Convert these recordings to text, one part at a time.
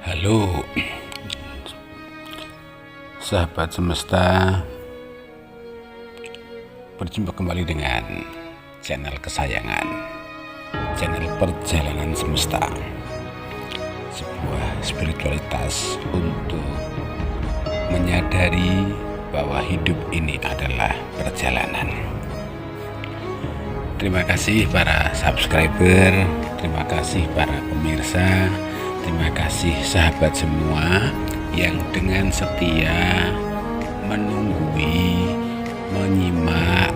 Halo sahabat semesta, berjumpa kembali dengan channel kesayangan, channel perjalanan semesta, sebuah spiritualitas untuk menyadari bahwa hidup ini adalah perjalanan. Terima kasih para subscriber, terima kasih para pemirsa, terima kasih sahabat semua yang dengan setia menunggui, menyimak,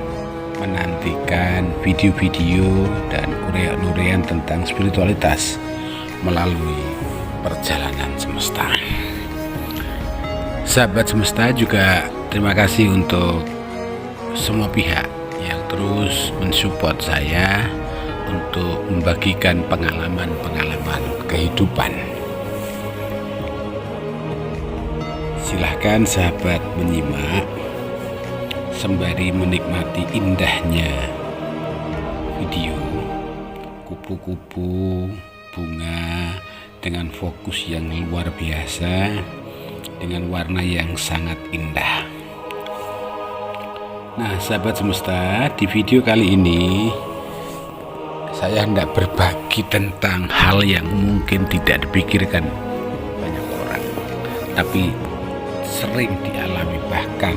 menantikan video-video dan uraian-uraian tentang spiritualitas melalui perjalanan semesta. Sahabat semesta, juga terima kasih untuk semua pihak yang terus mensupport saya untuk membagikan pengalaman-pengalaman kehidupan. Silahkan sahabat menyimak sembari menikmati indahnya video kupu-kupu bunga dengan fokus yang luar biasa, dengan warna yang sangat indah. Nah sahabat semesta, di video kali ini saya hendak berbagi tentang hal yang mungkin tidak dipikirkan banyak orang, tapi sering dialami bahkan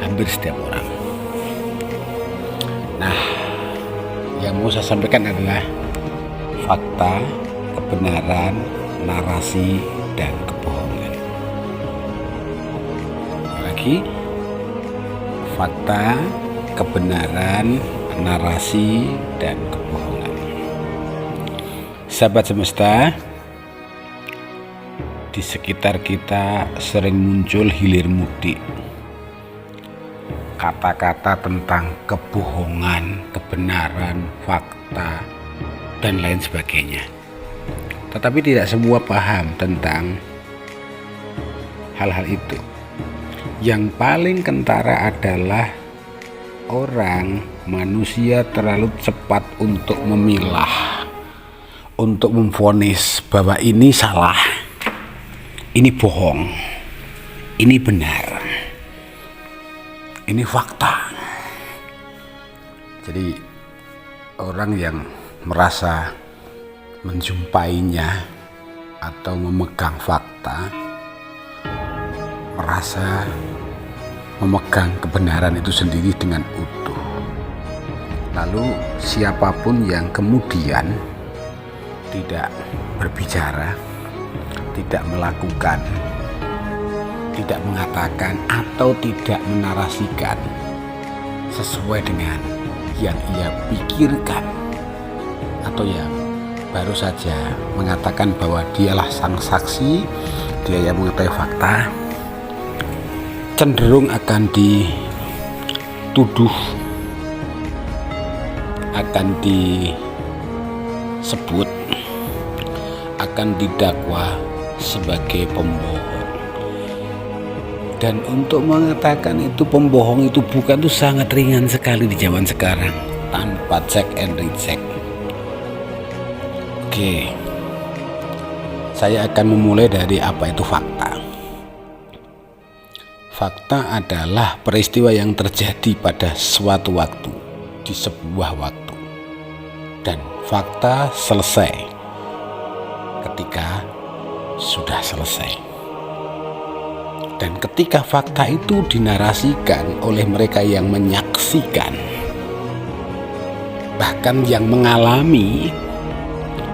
hampir setiap orang. Nah, yang mau saya sampaikan adalah fakta, kebenaran, narasi, dan kebohongan. Lagi, fakta, kebenaran, narasi, dan kebohongan. Sahabat semesta, di sekitar kita sering muncul hilir mudik kata-kata tentang kebohongan, kebenaran, fakta, dan lain sebagainya. Tetapi tidak semua paham tentang hal-hal itu. Yang paling kentara adalah manusia terlalu cepat untuk memilah, untuk memvonis bahwa ini salah, ini bohong, ini benar, ini fakta. Jadi orang yang merasa menjumpainya atau memegang fakta, merasa memegang kebenaran itu sendiri dengan utuh. Lalu siapapun yang kemudian tidak berbicara, tidak melakukan, tidak mengatakan, atau tidak menarasikan sesuai dengan yang ia pikirkan, atau yang baru saja mengatakan bahwa dialah sang saksi, dia yang mengetahui fakta, cenderung akan dituduh, akan disebut, akan didakwa sebagai pembohong. Dan untuk mengatakan itu pembohong, itu bukan, itu sangat ringan sekali di zaman sekarang, tanpa check and recheck. Oke, saya akan memulai dari apa itu fakta. Fakta adalah peristiwa yang terjadi pada suatu waktu, di sebuah waktu, dan fakta selesai ketika sudah selesai. Dan ketika fakta itu dinarasikan oleh mereka yang menyaksikan, bahkan yang mengalami,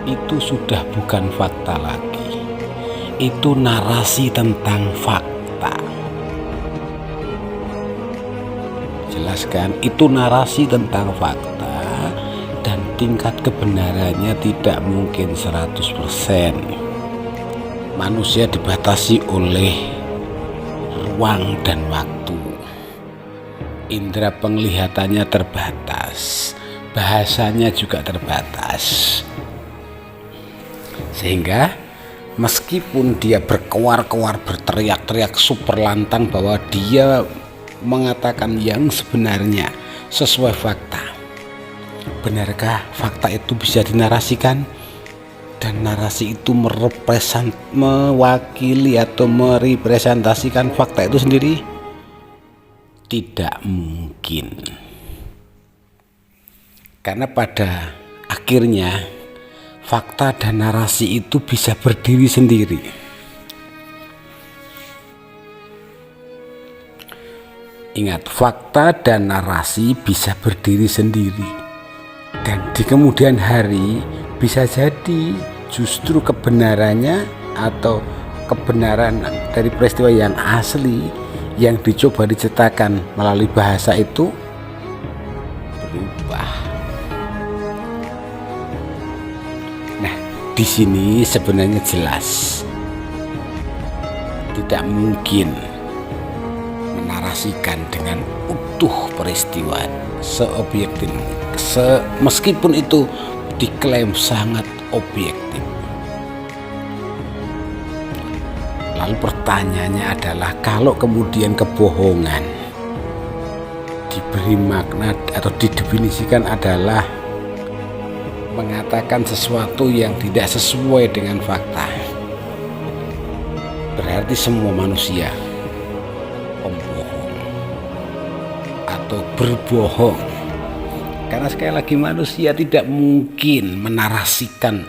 itu sudah bukan fakta lagi, itu narasi tentang fakta. Jelaskan, itu narasi tentang fakta, dan tingkat kebenarannya tidak mungkin 100%. Manusia dibatasi oleh ruang dan waktu. Indera penglihatannya terbatas, bahasanya juga terbatas. Sehingga meskipun dia berkoar-koar, berteriak-teriak super lantang bahwa dia mengatakan yang sebenarnya sesuai fakta, benarkah fakta itu bisa dinarasikan? dan narasi itu mewakili atau merepresentasikan fakta itu sendiri? Tidak mungkin. Karena pada akhirnya fakta dan narasi itu bisa berdiri sendiri. Ingat, fakta dan narasi bisa berdiri sendiri, dan di kemudian hari bisa jadi justru kebenarannya atau kebenaran dari peristiwa yang asli yang dicoba diceritakan melalui bahasa itu berubah. Nah, di sini sebenarnya jelas tidak mungkin menarasikan dengan utuh peristiwa seobjektif, meskipun itu diklaim sangat objektif. Lalu pertanyaannya adalah, kalau kemudian kebohongan diberi makna atau didefinisikan adalah mengatakan sesuatu yang tidak sesuai dengan fakta, berarti semua manusia pembohong atau berbohong. Karena sekali lagi, manusia tidak mungkin menarasikan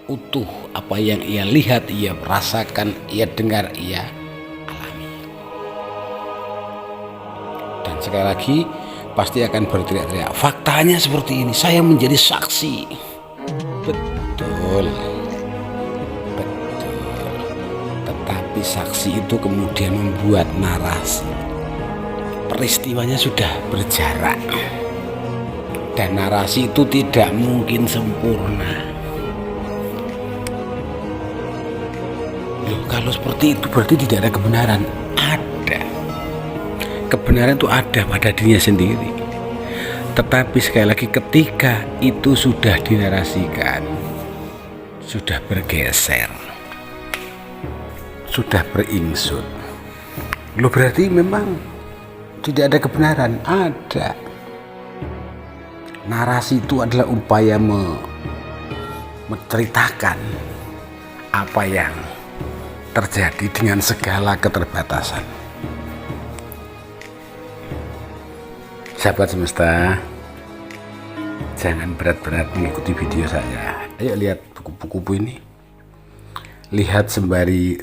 utuh apa yang ia lihat, ia rasakan, ia dengar, ia alami. Dan sekali lagi pasti akan berteriak-teriak, faktanya seperti ini, saya menjadi saksi. Betul. Tetapi saksi itu kemudian membuat narasi. Peristiwanya sudah berjarak, dan narasi itu tidak mungkin sempurna. Loh, kalau seperti itu berarti tidak ada kebenaran. Ada. Kebenaran itu ada pada dirinya sendiri. Tetapi sekali lagi, ketika itu sudah dinarasikan, sudah bergeser, sudah beringsut, loh berarti memang tidak ada kebenaran. Ada. Narasi itu adalah upaya menceritakan apa yang terjadi dengan segala keterbatasan. Sahabat semesta, jangan berat-berat mengikuti video saya. Ayo lihat buku-buku ini, lihat sembari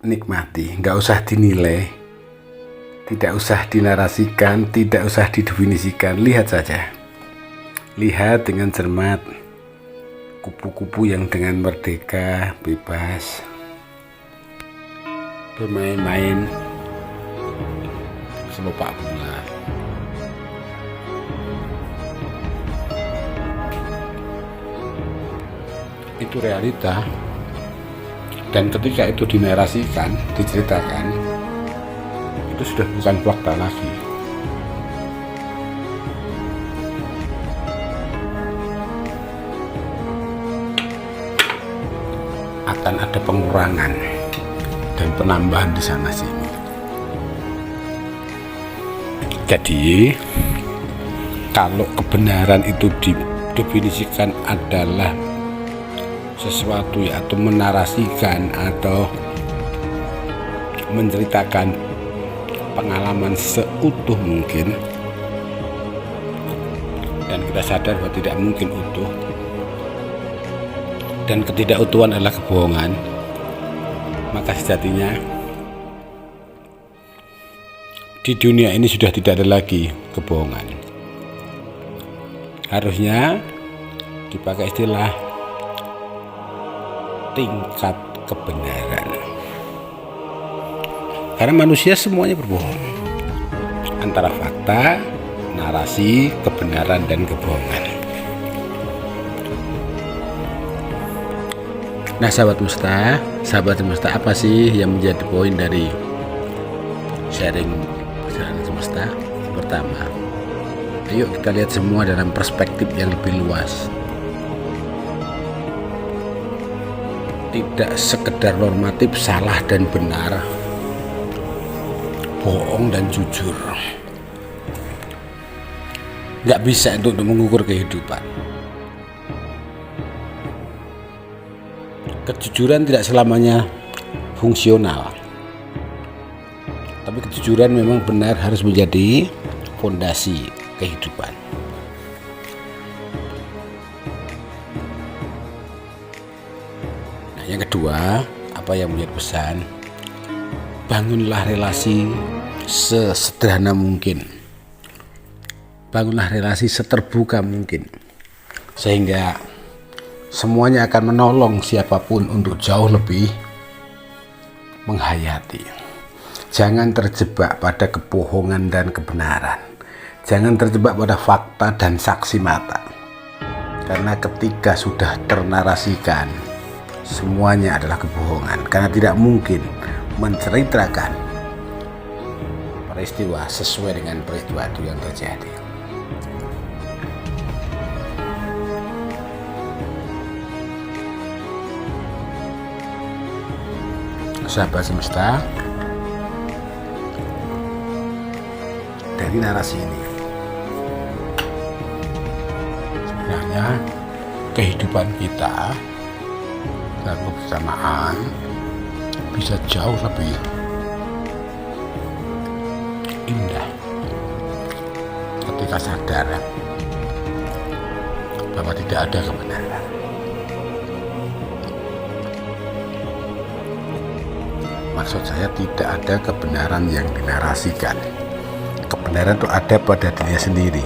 nikmati, nggak usah dinilai, tidak usah dinarasikan, tidak usah didefinisikan, lihat saja. Lihat dengan cermat kupu-kupu yang dengan merdeka, bebas bermain-main selopak bola. Itu realita, dan ketika itu dinarasikan, diceritakan, itu sudah bukan fakta lagi. Akan ada pengurangan dan penambahan di sana sini. Jadi kalau kebenaran itu didefinisikan adalah sesuatu ya, atau menarasikan atau menceritakan pengalaman seutuh mungkin, dan kita sadar bahwa tidak mungkin utuh, dan ketidakutuhan adalah kebohongan, maka sejatinya di dunia ini sudah tidak ada lagi kebohongan. Harusnya dipakai istilah tingkat kebenaran, karena manusia semuanya berbohong, antara fakta, narasi, kebenaran, dan kebohongan. Nah, sahabat semesta, apa sih yang menjadi poin dari sharing perjalanan semesta? Pertama, ayo kita lihat semua dalam perspektif yang lebih luas. Tidak sekedar normatif salah dan benar, bohong dan jujur. Nggak bisa untuk mengukur kehidupan. kejujuran tidak selamanya fungsional, tapi kejujuran memang benar harus menjadi fondasi kehidupan. Nah, yang kedua, apa yang menjadi pesan? Bangunlah relasi sesederhana mungkin. Bangunlah relasi seterbuka mungkin, sehingga semuanya akan menolong siapapun untuk jauh lebih menghayati. Jangan terjebak pada kebohongan dan kebenaran. Jangan terjebak pada fakta dan saksi mata. Karena ketika sudah ternarasikan, semuanya adalah kebohongan. Karena tidak mungkin menceritakan peristiwa sesuai dengan peristiwa itu yang terjadi. Sahabat semesta, dari narasi ini sebenarnya kehidupan kita dalam kebersamaan bisa jauh lebih indah ketika sadar bahwa tidak ada kebenaran. Maksud saya tidak ada kebenaran yang dinarasikan. Kebenaran itu ada pada dirinya sendiri.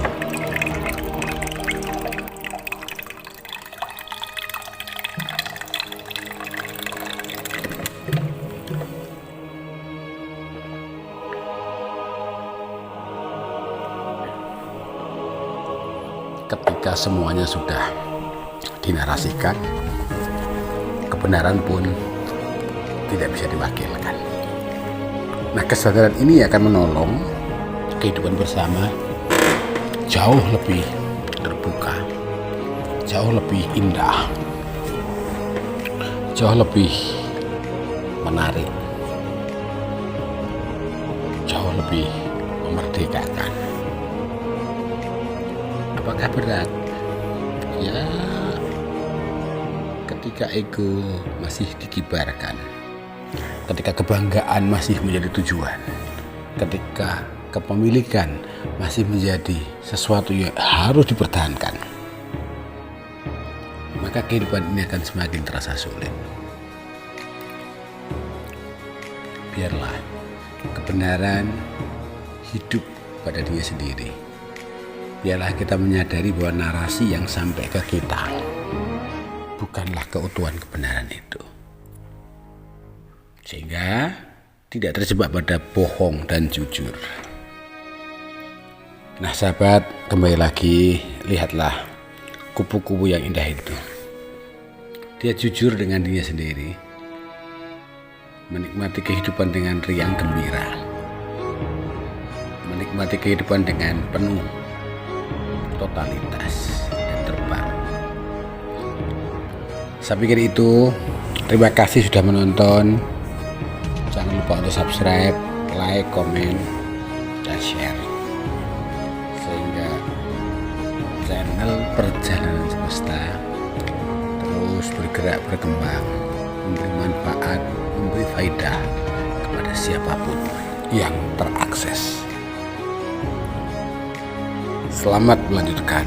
Ketika semuanya sudah dinarasikan, kebenaran pun tidak bisa diwakilkan. Nah, kesadaran ini akan menolong kehidupan bersama jauh lebih terbuka, jauh lebih indah, jauh lebih menarik, jauh lebih memerdekakan. Apakah berat? Ya, ketika ego masih dikibarkan, ketika kebanggaan masih menjadi tujuan, ketika kepemilikan masih menjadi sesuatu yang harus dipertahankan, maka kehidupan ini akan semakin terasa sulit. Biarlah kebenaran hidup pada diri sendiri. Biarlah kita menyadari bahwa narasi yang sampai ke kita bukanlah keutuhan kebenaran itu, sehingga tidak terjebak pada bohong dan jujur. Nah sahabat, kembali lagi, lihatlah kupu-kupu yang indah itu. Dia jujur dengan dirinya sendiri, menikmati kehidupan dengan riang gembira, menikmati kehidupan dengan penuh totalitas dan terbang. Saya pikir itu. Terima kasih sudah menonton. Jangan lupa untuk subscribe, like, komen, dan share, sehingga channel Perjalanan Semesta terus bergerak berkembang, memberi manfaat, memberi faedah kepada siapapun yang terakses. Selamat melanjutkan.